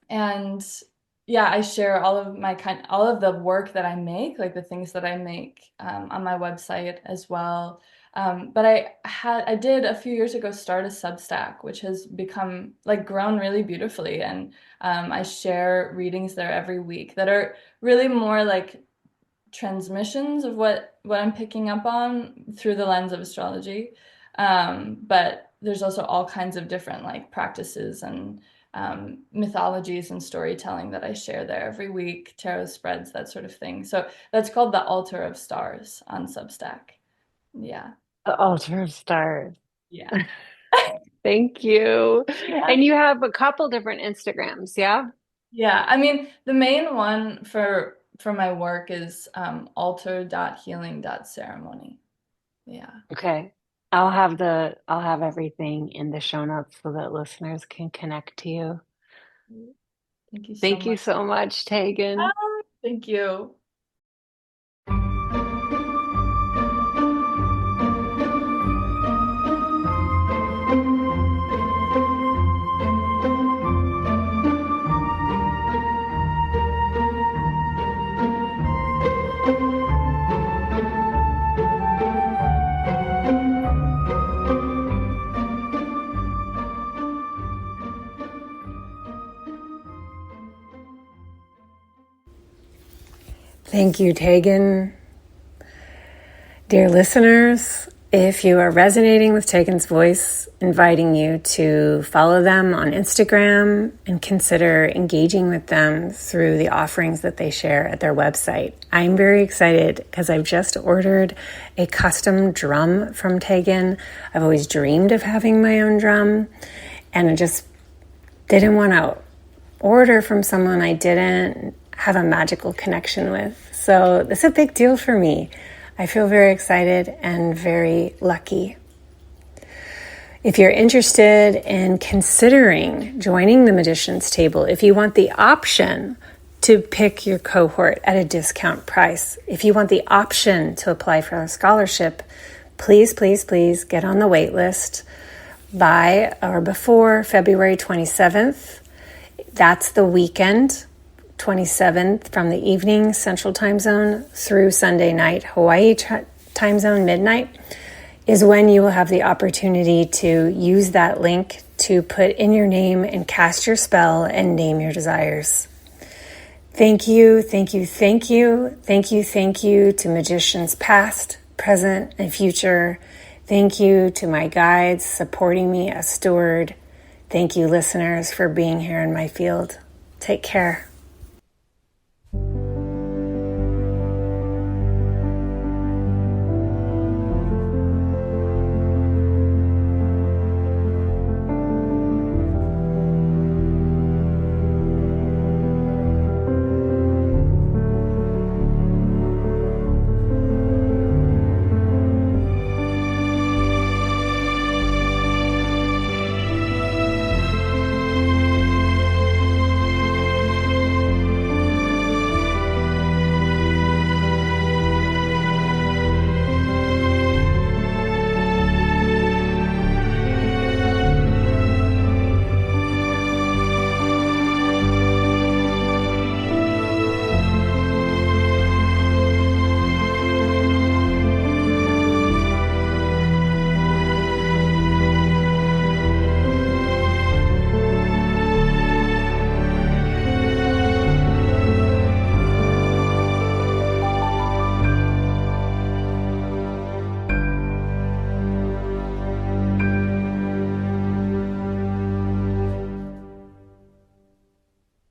and yeah, I share all of the work that I make, like the things that I make, on my website as well. But I did a few years ago start a Substack, which has become like grown really beautifully, and I share readings there every week that are really more like transmissions of what I'm picking up on through the lens of astrology. But there's also all kinds of different like practices and mythologies and storytelling that I share there every week, tarot spreads, that sort of thing. So that's called the Altar of Stars on Substack. Yeah. The Altar of Stars. Yeah. Thank you. Yeah. And you have a couple different Instagrams, yeah? Yeah. I mean, the main one for my work is altar.healing.ceremony. Yeah. Okay. I'll have everything in the show notes so that listeners can connect to you. Thank you so Thank you much. so much, Teagan. Thank you. Thank you, Teagan. Dear listeners, if you are resonating with Teagan's voice, inviting you to follow them on Instagram and consider engaging with them through the offerings that they share at their website. I'm very excited because I've just ordered a custom drum from Teagan. I've always dreamed of having my own drum, and I just didn't want to order from someone I didn't have a magical connection with. So this is a big deal for me. I feel very excited and very lucky. If you're interested in considering joining the Magician's Table, if you want the option to pick your cohort at a discount price, if you want the option to apply for a scholarship, please, please, please get on the wait list by or before February 27th. That's the weekend, 27th, from the evening Central Time Zone through Sunday night Hawaii Time Zone midnight, is when you will have the opportunity to use that link to put in your name and cast your spell and name your desires. Thank you, thank you, thank you, thank you, thank you to magicians past, present, and future. Thank you to my guides supporting me as steward. Thank you, listeners, for being here in my field. Take care.